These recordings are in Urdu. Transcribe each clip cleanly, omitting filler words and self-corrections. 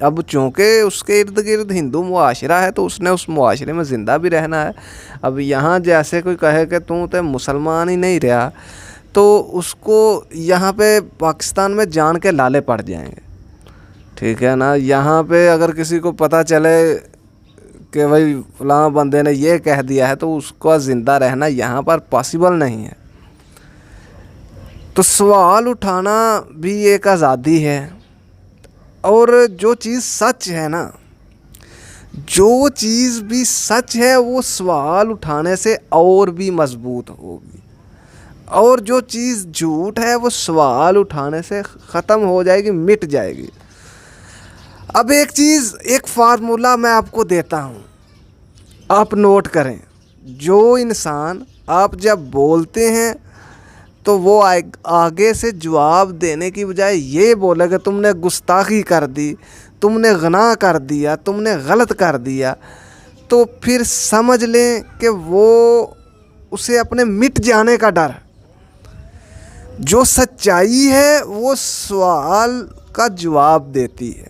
اب چونکہ اس کے ارد گرد ہندو معاشرہ ہے تو اس نے اس معاشرے میں زندہ بھی رہنا ہے. اب یہاں جیسے کوئی کہے کہ تو مسلمان ہی نہیں رہا تو اس کو یہاں پہ پاکستان میں جان کے لالے پڑ جائیں گے. ٹھیک ہے نا. یہاں پہ اگر کسی کو پتہ چلے کہ بھائی فلاں بندے نے یہ کہہ دیا ہے تو اس کو زندہ رہنا یہاں پر پاسبل نہیں ہے. تو سوال اٹھانا بھی ایک آزادی ہے. اور جو چیز سچ ہے نا، جو چیز بھی سچ ہے وہ سوال اٹھانے سے اور بھی مضبوط ہوگی، اور جو چیز جھوٹ ہے وہ سوال اٹھانے سے ختم ہو جائے گی، مٹ جائے گی. اب ایک فارمولہ میں آپ کو دیتا ہوں، آپ نوٹ کریں. جو انسان آپ جب بولتے ہیں تو وہ آگے سے جواب دینے کی بجائے یہ بولے کہ تم نے گستاخی کر دی، تم نے گناہ کر دیا، تم نے غلط کر دیا، تو پھر سمجھ لیں کہ وہ اسے اپنے مٹ جانے کا ڈر. جو سچائی ہے وہ سوال کا جواب دیتی ہے،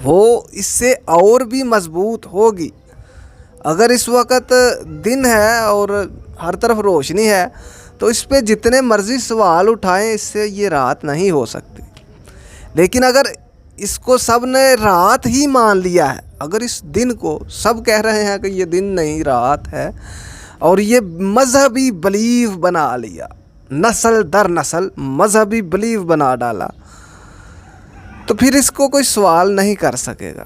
وہ اس سے اور بھی مضبوط ہوگی. اگر اس وقت دن ہے اور ہر طرف روشنی ہے تو اس پہ جتنے مرضی سوال اٹھائیں اس سے یہ رات نہیں ہو سکتی. لیکن اگر اس کو سب نے رات ہی مان لیا ہے، اگر اس دن کو سب کہہ رہے ہیں کہ یہ دن نہیں رات ہے، اور یہ مذہبی بلیف بنا لیا، نسل در نسل مذہبی بلیف بنا ڈالا، تو پھر اس کو کوئی سوال نہیں کر سکے گا.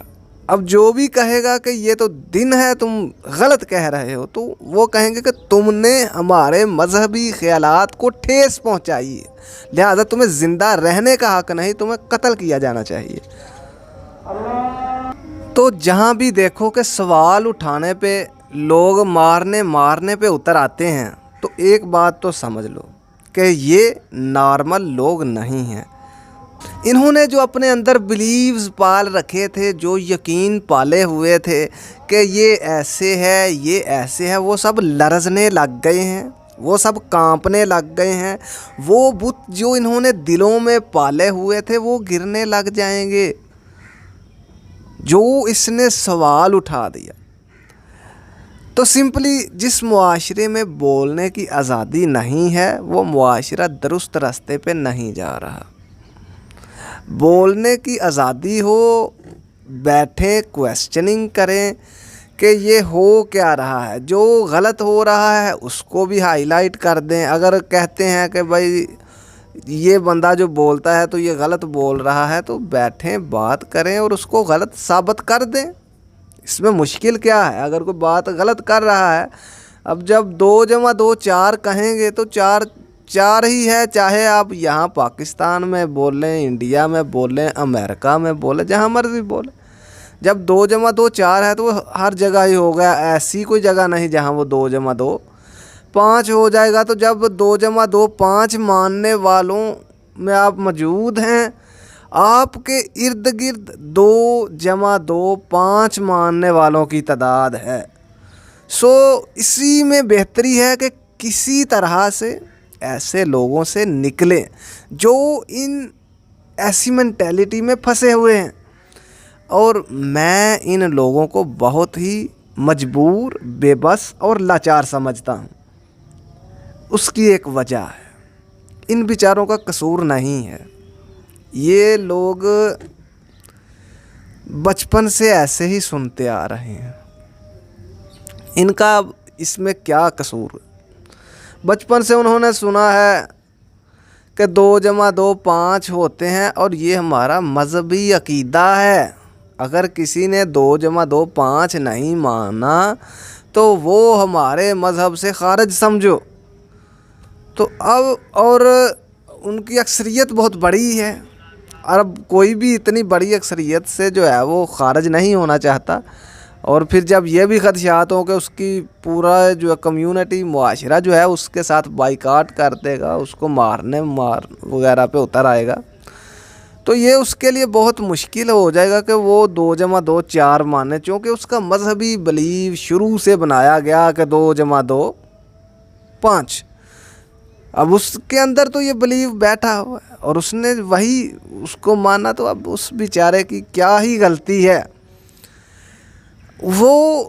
اب جو بھی کہے گا کہ یہ تو دن ہے تم غلط کہہ رہے ہو، تو وہ کہیں گے کہ تم نے ہمارے مذہبی خیالات کو ٹھیس پہنچائی ہے، لہذا تمہیں زندہ رہنے کا حق نہیں، تمہیں قتل کیا جانا چاہیے. تو جہاں بھی دیکھو کہ سوال اٹھانے پہ لوگ مارنے پہ اتر آتے ہیں، تو ایک بات تو سمجھ لو کہ یہ نارمل لوگ نہیں ہیں. انہوں نے جو اپنے اندر بلیوز پال رکھے تھے، جو یقین پالے ہوئے تھے کہ یہ ایسے ہے یہ ایسے ہے، وہ سب لرزنے لگ گئے ہیں، وہ سب کانپنے لگ گئے ہیں. وہ بت جو انہوں نے دلوں میں پالے ہوئے تھے وہ گرنے لگ جائیں گے جو اس نے سوال اٹھا دیا. تو سمپلی جس معاشرے میں بولنے کی آزادی نہیں ہے وہ معاشرہ درست راستے پہ نہیں جا رہا. بولنے کی آزادی ہو، بیٹھیں کویسچننگ کریں کہ یہ ہو کیا رہا ہے، جو غلط ہو رہا ہے اس کو بھی ہائی لائٹ کر دیں. اگر کہتے ہیں کہ بھائی یہ بندہ جو بولتا ہے تو یہ غلط بول رہا ہے، تو بیٹھیں بات کریں اور اس کو غلط ثابت کر دیں. اس میں مشکل کیا ہے؟ اگر کوئی بات غلط کر رہا ہے، اب جب 2+2 4 کہیں گے تو چار ہی ہے، چاہے آپ یہاں پاکستان میں بولیں، انڈیا میں بولیں، امریکہ میں بولیں، جہاں مرضی بولیں. جب 2+2 4 ہے تو وہ ہر جگہ ہی ہوگا، ایسی کوئی جگہ نہیں جہاں وہ 2+2 5 ہو جائے گا. تو جب 2+2 5 ماننے والوں میں آپ موجود ہیں، آپ کے ارد گرد 2+2 5 ماننے والوں کی تعداد ہے. اسی میں بہتری ہے کہ کسی طرح سے ایسے لوگوں سے نکلیں جو ایسی مینٹیلٹی میں پھنسے ہوئے ہیں. اور میں ان لوگوں کو بہت ہی مجبور، بے بس اور لاچار سمجھتا ہوں. اس کی ایک وجہ ہے، ان بیچاروں کا قصور نہیں ہے. یہ لوگ بچپن سے ایسے ہی سنتے آ رہے ہیں، ان کا اس میں کیا قصور ہے؟ بچپن سے انہوں نے سنا ہے کہ 2+2 5 ہوتے ہیں اور یہ ہمارا مذہبی عقیدہ ہے. اگر کسی نے 2+2 5 نہیں مانا تو وہ ہمارے مذہب سے خارج سمجھو. تو اب اور ان کی اکثریت بہت بڑی ہے، اور اب کوئی بھی اتنی بڑی اکثریت سے جو ہے وہ خارج نہیں ہونا چاہتا. اور پھر جب یہ بھی خدشات ہوں کہ اس کی پورا جو ہے کمیونٹی، معاشرہ جو ہے اس کے ساتھ بائیکاٹ کر دے گا، اس کو مارنے وغیرہ پہ اتر آئے گا، تو یہ اس کے لیے بہت مشکل ہو جائے گا کہ وہ 2+2 4 مانے. چونکہ اس کا مذہبی بلیف شروع سے بنایا گیا کہ 2+2 5. اب اس کے اندر تو یہ بلیو بیٹھا ہوا ہے اور اس نے وہی اس کو مانا، تو اب اس بیچارے کی کیا ہی غلطی ہے۔ وہ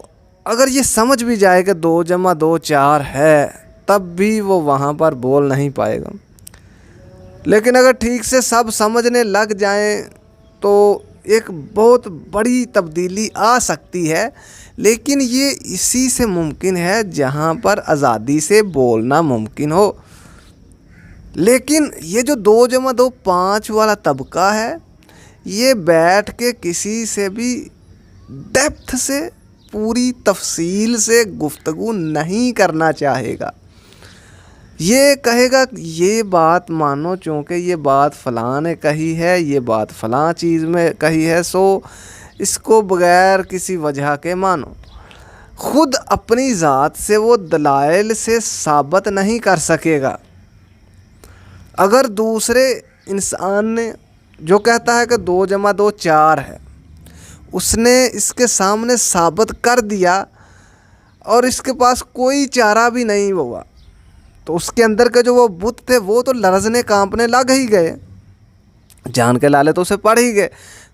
اگر یہ سمجھ بھی جائے کہ 2+2=4 ہے، تب بھی وہ وہاں پر بول نہیں پائے گا۔ لیکن اگر ٹھیک سے سب سمجھنے لگ جائیں تو ایک بہت بڑی تبدیلی آ سکتی ہے، لیکن یہ اسی سے ممکن ہے جہاں پر آزادی سے بولنا ممکن ہو۔ لیکن یہ جو 2+2=5 والا طبقہ ہے، یہ بیٹھ کے کسی سے بھی ڈیپتھ سے، پوری تفصیل سے گفتگو نہیں کرنا چاہے گا۔ یہ کہے گا یہ بات مانو چونکہ یہ بات فلاں نے کہی ہے، یہ بات فلاں چیز میں کہی ہے، سو اس کو بغیر کسی وجہ کے مانو۔ خود اپنی ذات سے وہ دلائل سے ثابت نہیں کر سکے گا۔ اگر دوسرے انسان نے جو کہتا ہے کہ 2+2=4 ہے، اس نے اس کے سامنے ثابت کر دیا اور اس کے پاس کوئی چارہ بھی نہیں ہوا، تو اس کے اندر کے جو وہ بت تھے وہ تو لرزنے کانپنے لگ ہی گئے، جان کے لالے تو اسے پڑ ہی گئے۔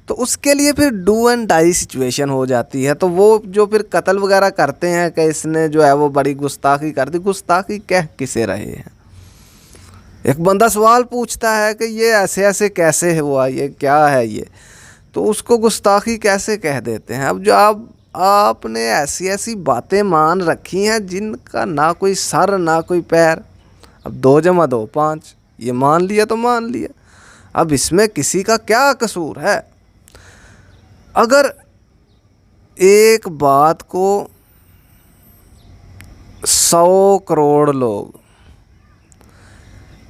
تو اس کے لیے پھر ڈو اینڈ ڈائی سچویشن ہو جاتی ہے۔ تو وہ جو پھر قتل وغیرہ کرتے ہیں کہ اس نے جو ہے وہ بڑی گستاخی کر دی، گستاخی کہہ کسے رہے ہیں؟ ایک بندہ سوال پوچھتا ہے کہ یہ ایسے ایسے کیسے ہوا، یہ کیا ہے یہ، تو اس کو گستاخی کیسے کہہ دیتے ہیں؟ اب جو آپ نے ایسی ایسی باتیں مان رکھی ہیں جن کا نہ کوئی سر نہ کوئی پیر۔ اب 2+2=5 یہ مان لیا تو مان لیا، اب اس میں کسی کا کیا قصور ہے؟ اگر ایک بات کو 100 کروڑ لوگ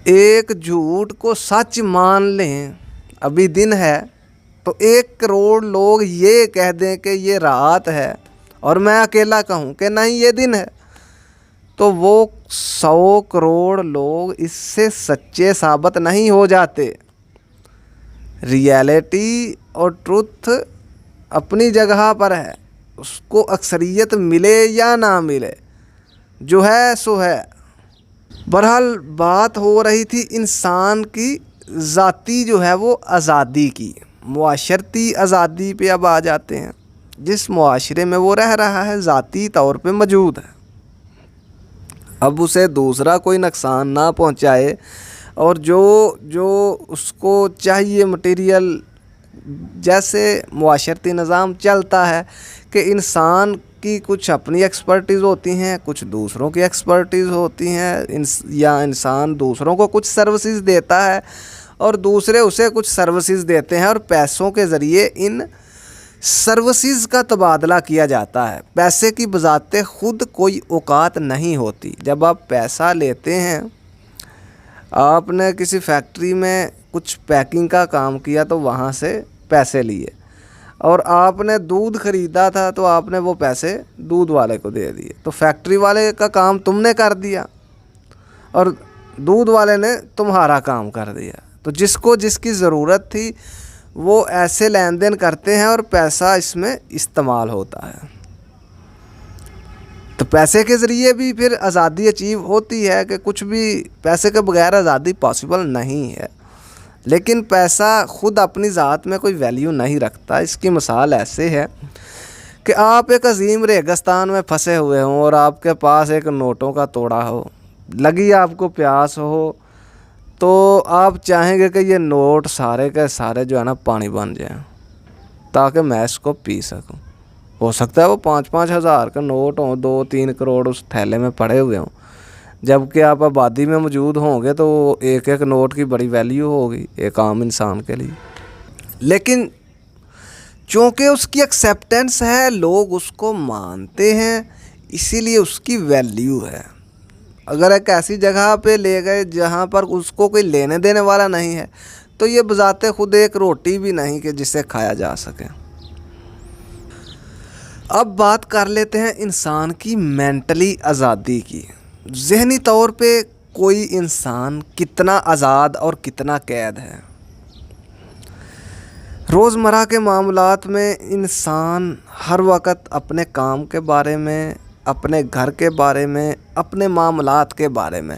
ایک جھوٹ کو سچ مان لیں، ابھی دن ہے، تو 1 کروڑ لوگ یہ کہہ دیں کہ یہ رات ہے اور میں اکیلا کہوں کہ نہیں یہ دن ہے، تو وہ 100 کروڑ لوگ اس سے سچے ثابت نہیں ہو جاتے۔ ریئلٹی اور ٹروتھ اپنی جگہ پر ہے، اس کو اکثریت ملے یا نہ ملے، جو ہے سو ہے۔ بہرحال بات ہو رہی تھی انسان کی ذاتی جو ہے وہ آزادی کی، معاشرتی آزادی پہ اب آ جاتے ہیں۔ جس معاشرے میں وہ رہ رہا ہے ذاتی طور پہ موجود ہے، اب اسے دوسرا کوئی نقصان نہ پہنچائے، اور جو اس کو چاہیے مٹیریل، جیسے معاشرتی نظام چلتا ہے کہ انسان کی کچھ اپنی ایکسپرٹیز ہوتی ہیں، کچھ دوسروں کی ایکسپرٹیز ہوتی ہیں، یا انسان دوسروں کو کچھ سروسز دیتا ہے اور دوسرے اسے کچھ سروسز دیتے ہیں، اور پیسوں کے ذریعے ان سروسز کا تبادلہ کیا جاتا ہے۔ پیسے کی بذات خود کوئی اوقات نہیں ہوتی۔ جب آپ پیسہ لیتے ہیں، آپ نے کسی فیکٹری میں کچھ پیکنگ کا کام کیا تو وہاں سے پیسے لیے، اور آپ نے دودھ خریدا تھا تو آپ نے وہ پیسے دودھ والے کو دے دیے، تو فیکٹری والے کا کام تم نے کر دیا اور دودھ والے نے تمہارا کام کر دیا۔ تو جس کو جس کی ضرورت تھی وہ ایسے لین دین کرتے ہیں اور پیسہ اس میں استعمال ہوتا ہے۔ تو پیسے کے ذریعے بھی پھر آزادی اچیو ہوتی ہے کہ کچھ بھی پیسے کے بغیر آزادی پاسبل نہیں ہے۔ لیکن پیسہ خود اپنی ذات میں کوئی ویلیو نہیں رکھتا۔ اس کی مثال ایسے ہے کہ آپ ایک عظیم ریگستان میں پھنسے ہوئے ہوں اور آپ کے پاس ایک نوٹوں کا توڑا ہو، لگی آپ کو پیاس ہو، تو آپ چاہیں گے کہ یہ نوٹ سارے کے سارے جو ہے نا پانی بن جائیں تاکہ میں اس کو پی سکوں۔ ہو سکتا ہے وہ 5-5 ہزار کے نوٹ ہوں، 2-3 کروڑ اس تھیلے میں پڑے ہوئے ہوں، جبکہ آپ آبادی میں موجود ہوں گے تو ایک ایک نوٹ کی بڑی ویلیو ہوگی ایک عام انسان کے لیے۔ لیکن چونکہ اس کی ایکسیپٹنس ہے، لوگ اس کو مانتے ہیں، اسی لیے اس کی ویلیو ہے۔ اگر ایک ایسی جگہ پہ لے گئے جہاں پر اس کو کوئی لینے دینے والا نہیں ہے تو یہ بذات خود ایک روٹی بھی نہیں کہ جسے کھایا جا سکے۔ اب بات کر لیتے ہیں انسان کی مینٹلی آزادی کی۔ ذہنی طور پہ کوئی انسان کتنا آزاد اور کتنا قید ہے؟ روزمرہ کے معاملات میں انسان ہر وقت اپنے کام کے بارے میں، اپنے گھر کے بارے میں، اپنے معاملات کے بارے میں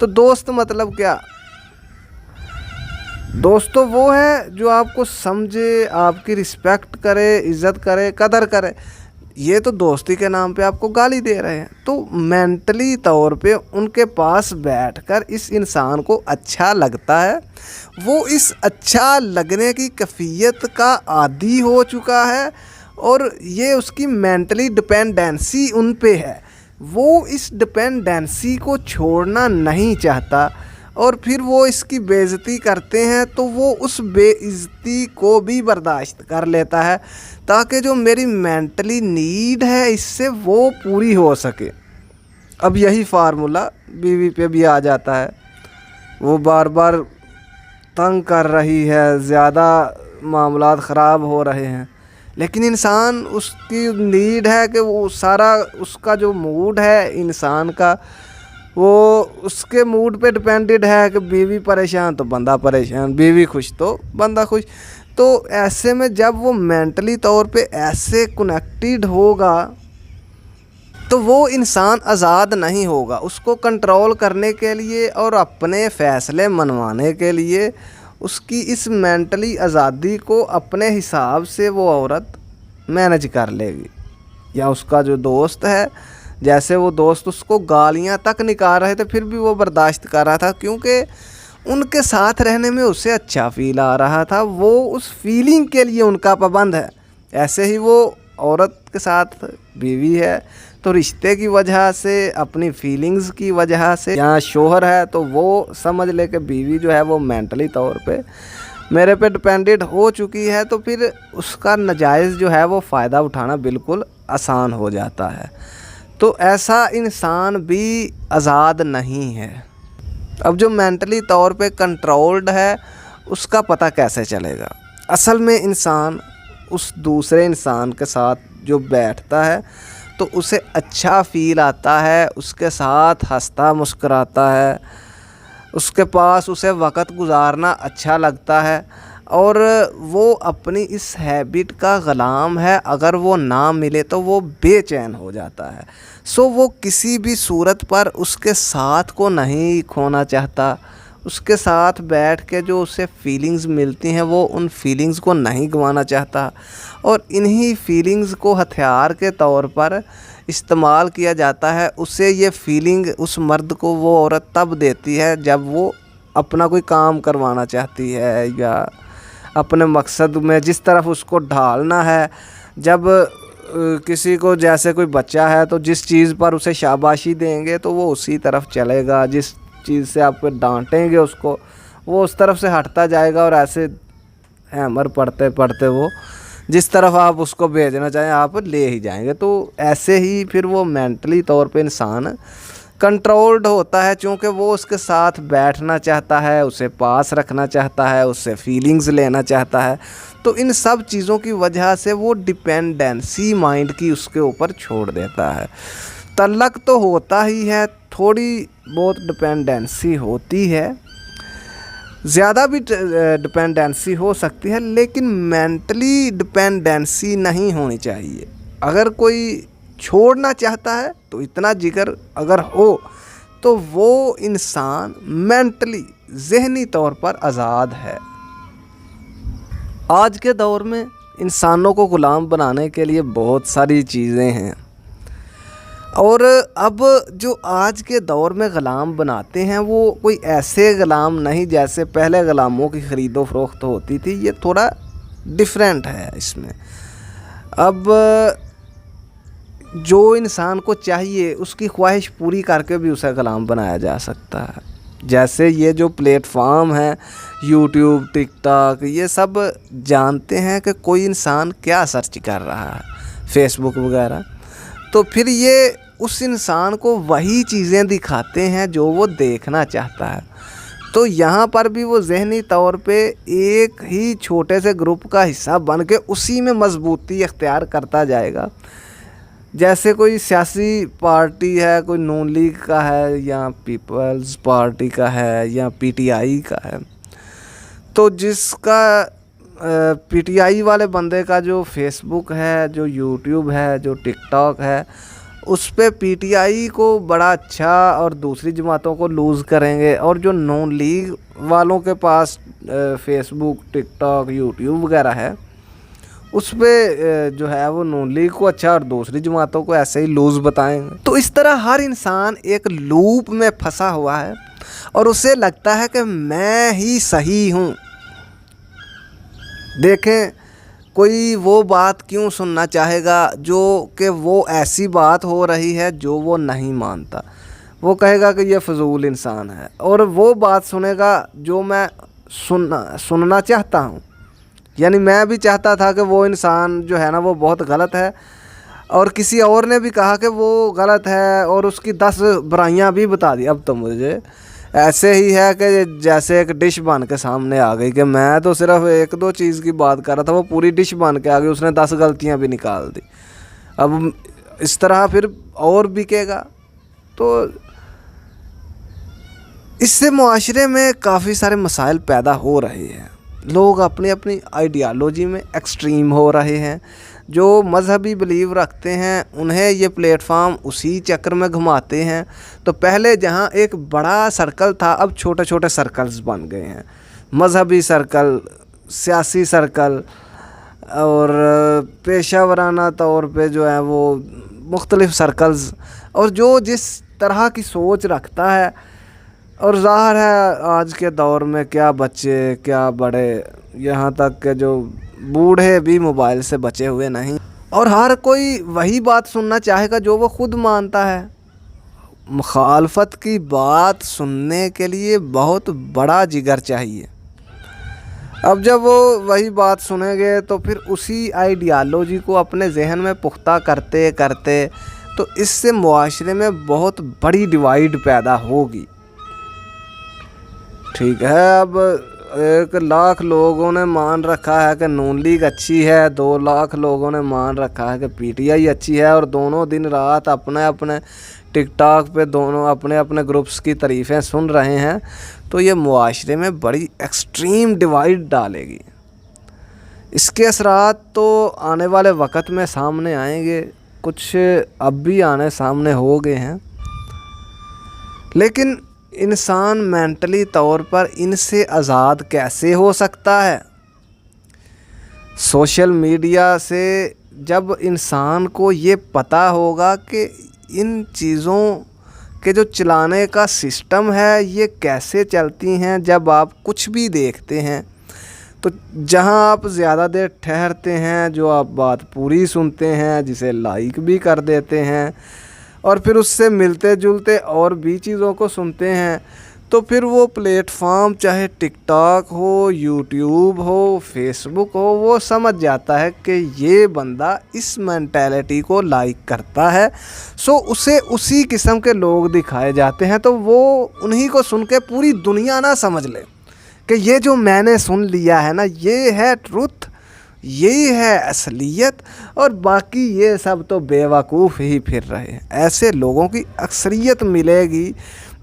تو دوست مطلب کیا؟ دوست تو وہ ہے جو آپ کو سمجھے، آپ کی رسپیکٹ کرے، عزت کرے، قدر کرے۔ یہ تو دوستی کے نام پہ آپ کو گالی دے رہے ہیں۔ تو مینٹلی طور پہ ان کے پاس بیٹھ کر اس انسان کو اچھا لگتا ہے، وہ اس اچھا لگنے کی کیفیت کا عادی ہو چکا ہے، اور یہ اس کی مینٹلی ڈپینڈنسی ان پہ ہے، وہ اس ڈپینڈنسی کو چھوڑنا نہیں چاہتا، اور پھر وہ اس کی بے عزتی کرتے ہیں تو وہ اس بے عزتی کو بھی برداشت کر لیتا ہے، تاکہ جو میری مینٹلی نیڈ ہے اس سے وہ پوری ہو سکے۔ اب یہی فارمولا بیوی پہ بھی آ جاتا ہے، وہ بار بار تنگ کر رہی ہے، زیادہ معاملات خراب ہو رہے ہیں، لیکن انسان اس کی نیڈ ہے کہ وہ سارا اس کا جو موڈ ہے انسان کا، وہ اس کے موڈ پہ ڈپینڈڈ ہے کہ بیوی پریشان تو بندہ پریشان، بیوی خوش تو بندہ خوش۔ تو ایسے میں جب وہ مینٹلی طور پہ ایسے کنیکٹڈ ہوگا تو وہ انسان آزاد نہیں ہوگا۔ اس کو کنٹرول کرنے کے لیے اور اپنے فیصلے منوانے کے لیے اس کی اس مینٹلی آزادی کو اپنے حساب سے وہ عورت مینج کر لے گی۔ یا اس کا جو دوست ہے، جیسے وہ دوست اس کو گالیاں تک نکال رہے تھے پھر بھی وہ برداشت کر رہا تھا، کیونکہ ان کے ساتھ رہنے میں اسے اچھا فیل آ رہا تھا، وہ اس فیلنگ کے لیے ان کا پابند ہے۔ ایسے ہی وہ عورت کے ساتھ بیوی ہے تو رشتے کی وجہ سے، اپنی فیلنگز کی وجہ سے، یا شوہر ہے تو وہ سمجھ لے کہ بیوی جو ہے وہ مینٹلی طور پہ میرے پہ ڈپینڈڈ ہو چکی ہے، تو پھر اس کا ناجائز جو ہے وہ فائدہ اٹھانا بالکل آسان ہو جاتا ہے۔ تو ایسا انسان بھی آزاد نہیں ہے۔ اب جو مینٹلی طور پہ کنٹرولڈ ہے اس کا پتہ کیسے چلے گا؟ اصل میں انسان اس دوسرے انسان کے ساتھ جو بیٹھتا ہے تو اسے اچھا فیل آتا ہے، اس کے ساتھ ہنستا مسکراتا ہے، اس کے پاس اسے وقت گزارنا اچھا لگتا ہے، اور وہ اپنی اس ہیبٹ کا غلام ہے۔ اگر وہ نہ ملے تو وہ بے چین ہو جاتا ہے۔ وہ کسی بھی صورت پر اس کے ساتھ کو نہیں کھونا چاہتا، اس کے ساتھ بیٹھ کے جو اسے فیلنگز ملتی ہیں وہ ان فیلنگز کو نہیں گنوانا چاہتا، اور انہی فیلنگز کو ہتھیار کے طور پر استعمال کیا جاتا ہے۔ اسے یہ فیلنگ اس مرد کو وہ عورت تب دیتی ہے جب وہ اپنا کوئی کام کروانا چاہتی ہے، یا اپنے مقصد میں جس طرف اس کو ڈھالنا ہے۔ جب کسی کو جیسے کوئی بچہ ہے تو جس چیز پر اسے شاباشی دیں گے تو وہ اسی طرف چلے گا، جس چیز سے آپ ڈانٹیں گے اس کو وہ اس طرف سے ہٹتا جائے گا، اور ایسے ہیمر پڑھتے پڑھتے وہ جس طرف آپ اس کو بھیجنا چاہیں آپ لے ہی جائیں گے۔ تو ایسے ہی پھر وہ مینٹلی طور پہ انسان کنٹرولڈ ہوتا ہے، چونکہ وہ اس کے ساتھ بیٹھنا چاہتا ہے، اسے پاس رکھنا چاہتا ہے، اس سے فیلنگز لینا چاہتا ہے۔ تو ان سب چیزوں کی وجہ سے وہ ڈپینڈنسی مائنڈ کی اس کے اوپر چھوڑ دیتا ہے۔ تعلق تو ہوتا ہی ہے، تھوڑی بہت ڈپینڈنسی ہوتی ہے، زیادہ بھی ڈپینڈنسی ہو سکتی ہے، لیکن مینٹلی ڈپینڈنسی نہیں ہونی چاہیے۔ اگر کوئی چھوڑنا چاہتا ہے تو اتنا جگر اگر ہو تو وہ انسان مینٹلی ذہنی طور پر آزاد ہے۔ آج کے دور میں انسانوں کو غلام بنانے کے لیے بہت ساری چیزیں ہیں، اور اب جو آج کے دور میں غلام بناتے ہیں وہ کوئی ایسے غلام نہیں جیسے پہلے غلاموں کی خرید و فروخت ہوتی تھی، یہ تھوڑا ڈیفرنٹ ہے اس میں۔ اب جو انسان کو چاہیے اس کی خواہش پوری کر کے بھی اسے غلام بنایا جا سکتا ہے۔ جیسے یہ جو پلیٹ فارم ہیں یوٹیوب، ٹک ٹاک، یہ سب جانتے ہیں کہ کوئی انسان کیا سرچ کر رہا ہے، فیس بک وغیرہ، تو پھر یہ اس انسان کو وہی چیزیں دکھاتے ہیں جو وہ دیکھنا چاہتا ہے۔ تو یہاں پر بھی وہ ذہنی طور پہ ایک ہی چھوٹے سے گروپ کا حصہ بن کے اسی میں مضبوطی اختیار کرتا جائے گا۔ جیسے کوئی سیاسی پارٹی ہے، کوئی نون لیگ کا ہے، یا پیپلز پارٹی کا ہے، یا پی ٹی آئی کا ہے، تو جس کا پی ٹی آئی والے بندے کا جو فیس بک ہے، جو یوٹیوب ہے، جو ٹک ٹاک ہے، اس پہ پی ٹی آئی کو بڑا اچھا اور دوسری جماعتوں کو لوز کریں گے، اور جو نون لیگ والوں کے پاس فیس بک، ٹک ٹاک، یوٹیوب وغیرہ ہے، اس پہ جو ہے وہ نون لیگ کو اچھا اور دوسری جماعتوں کو ایسے ہی لوز بتائیں گے۔ تو اس طرح ہر انسان ایک لوپ میں پھنسا ہوا ہے اور اسے لگتا ہے کہ میں ہی صحیح ہوں۔ دیکھیں، کوئی وہ بات کیوں سننا چاہے گا جو کہ وہ ایسی بات ہو رہی ہے جو وہ نہیں مانتا؟ وہ کہے گا کہ یہ فضول انسان ہے، اور وہ بات سنے گا جو میں سننا چاہتا ہوں۔ یعنی میں بھی چاہتا تھا کہ وہ انسان جو ہے نا وہ بہت غلط ہے، اور کسی اور نے بھی کہا کہ وہ غلط ہے اور اس کی 10 برائیاں بھی بتا دی۔ اب تو مجھے ایسے ہی ہے کہ جیسے ایک ڈش بن کے سامنے آ گئی، کہ میں تو صرف 1-2 چیز کی بات کر رہا تھا، وہ پوری ڈش بن کے آ گئی، اس نے 10 غلطیاں بھی نکال دی۔ اب اس طرح پھر اور بکے گا۔ تو اس سے معاشرے میں کافی سارے مسائل پیدا ہو رہے ہیں۔ لوگ اپنی اپنی آئیڈیالوجی میں ایکسٹریم ہو رہے ہیں۔ جو مذہبی بلیو رکھتے ہیں انہیں یہ پلیٹ فارم اسی چکر میں گھماتے ہیں۔ تو پہلے جہاں ایک بڑا سرکل تھا، اب چھوٹے چھوٹے سرکلز بن گئے ہیں، مذہبی سرکل، سیاسی سرکل، اور پیشہ ورانہ طور پہ جو ہے وہ مختلف سرکلز، اور جو جس طرح کی سوچ رکھتا ہے۔ اور ظاہر ہے آج کے دور میں کیا بچے کیا بڑے، یہاں تک کہ جو بوڑھے بھی موبائل سے بچے ہوئے نہیں، اور ہر کوئی وہی بات سننا چاہے گا جو وہ خود مانتا ہے۔ مخالفت کی بات سننے کے لیے بہت بڑا جگر چاہیے۔ اب جب وہ وہی بات سنیں گے تو پھر اسی آئیڈیالوجی کو اپنے ذہن میں پختہ کرتے کرتے تو اس سے معاشرے میں بہت بڑی ڈیوائیڈ پیدا ہوگی۔ ٹھیک ہے، اب 1,00,000 لوگوں نے مان رکھا ہے کہ نون لیگ اچھی ہے، 2,00,000 لوگوں نے مان رکھا ہے کہ پی ٹی آئی اچھی ہے، اور دونوں دن رات اپنے اپنے ٹک ٹاک پہ دونوں اپنے اپنے گروپس کی تعریفیں سن رہے ہیں، تو یہ معاشرے میں بڑی ایکسٹریم ڈیوائیڈ ڈالے گی۔ اس کے اثرات تو آنے والے وقت میں سامنے آئیں گے، کچھ اب بھی آنے سامنے ہو گئے ہیں، لیکن انسان مینٹلی طور پر ان سے آزاد کیسے ہو سکتا ہے؟ سوشل میڈیا سے جب انسان کو یہ پتہ ہوگا کہ ان چیزوں کے جو چلانے کا سسٹم ہے یہ کیسے چلتی ہیں، جب آپ کچھ بھی دیکھتے ہیں تو جہاں آپ زیادہ دیر ٹھہرتے ہیں، جو آپ بات پوری سنتے ہیں، جسے لائک بھی کر دیتے ہیں، اور پھر اس سے ملتے جلتے اور بھی چیزوں کو سنتے ہیں، تو پھر وہ پلیٹ فارم چاہے ٹک ٹاک ہو، یوٹیوب ہو، فیس بک ہو، وہ سمجھ جاتا ہے کہ یہ بندہ اس مینٹیلٹی کو لائک کرتا ہے، سو اسے اسی قسم کے لوگ دکھائے جاتے ہیں، تو وہ انہی کو سن کے پوری دنیا نہ سمجھ لے کہ یہ جو میں نے سن لیا ہے نا یہ ہے ٹروتھ، یہی ہے اصلیت، اور باقی یہ سب تو بے وقوف ہی پھر رہے ہیں۔ ایسے لوگوں کی اکثریت ملے گی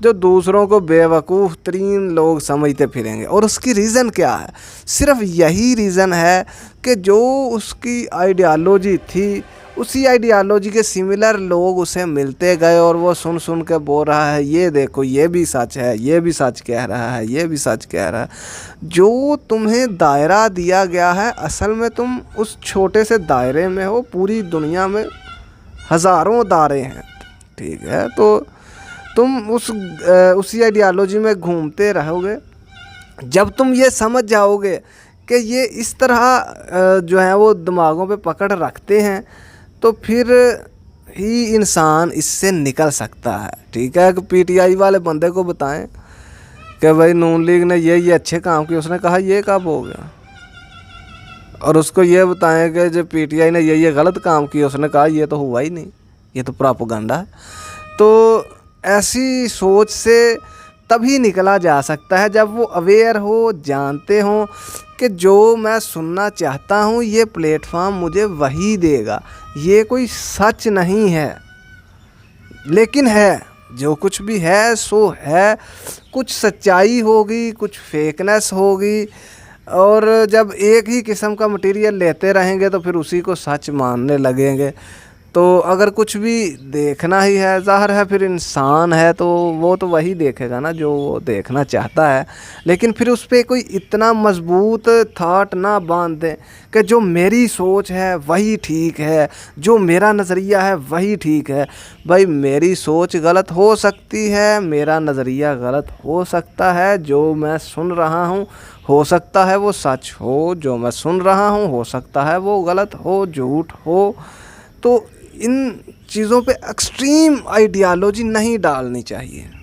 جو دوسروں کو بے وقوف ترین لوگ سمجھتے پھریں گے، اور اس کی ریزن کیا ہے؟ صرف یہی ریزن ہے کہ جو اس کی آئیڈیالوجی تھی اسی آئیڈیالوجی کے سملر لوگ اسے ملتے گئے، اور وہ سن سن کے بول رہا ہے یہ دیکھو یہ بھی سچ ہے، یہ بھی سچ کہہ رہا ہے، یہ بھی سچ کہہ رہا ہے۔ جو تمہیں دائرہ دیا گیا ہے اصل میں تم اس چھوٹے سے دائرے میں ہو، پوری دنیا میں ہزاروں دائرے ہیں، ٹھیک ہے؟ تو تم اسی آئیڈیالوجی میں گھومتے رہو گے۔ جب تم یہ سمجھ جاؤ گے کہ یہ اس طرح جو ہے وہ دماغوں پہ پکڑ رکھتے ہیں، تو پھر ہی انسان اس سے نکل سکتا ہے، ٹھیک ہے؟ کہ پی ٹی آئی والے بندے کو بتائیں کہ بھائی نون لیگ نے یہ اچھے کام کیے، اس نے کہا یہ کب ہو گیا؟ اور اس کو یہ بتائیں کہ جو پی ٹی آئی نے یہ غلط کام کیا، اس نے کہا یہ تو ہوا ہی نہیں، یہ تو پراپیگنڈا ہے۔ تو ایسی سوچ سے تبھی نکلا جا سکتا ہے جب وہ اویئر ہو، جانتے ہوں کہ جو میں سننا چاہتا ہوں یہ پلیٹ فارم مجھے وہی دے گا، یہ کوئی سچ نہیں ہے، لیکن ہے جو کچھ بھی ہے سو ہے، کچھ سچائی ہوگی، کچھ فیکنس ہوگی، اور جب ایک ہی قسم کا مٹیریل لیتے رہیں گے تو پھر اسی کو سچ ماننے لگیں گے۔ تو اگر کچھ بھی دیکھنا ہی ہے، ظاہر ہے پھر انسان ہے تو وہ تو وہی دیکھے گا نا جو وہ دیکھنا چاہتا ہے، لیکن پھر اس پہ کوئی اتنا مضبوط تھاٹ نہ باندھ دیں کہ جو میری سوچ ہے وہی ٹھیک ہے، جو میرا نظریہ ہے وہی ٹھیک ہے۔ بھائی میری سوچ غلط ہو سکتی ہے، میرا نظریہ غلط ہو سکتا ہے، جو میں سن رہا ہوں ہو سکتا ہے وہ سچ ہو، جو میں سن رہا ہوں ہو سکتا ہے وہ غلط ہو، جھوٹ ہو۔ تو ان چیزوں پہ ایکسٹریم آئیڈیالوجی نہیں ڈالنی چاہیے۔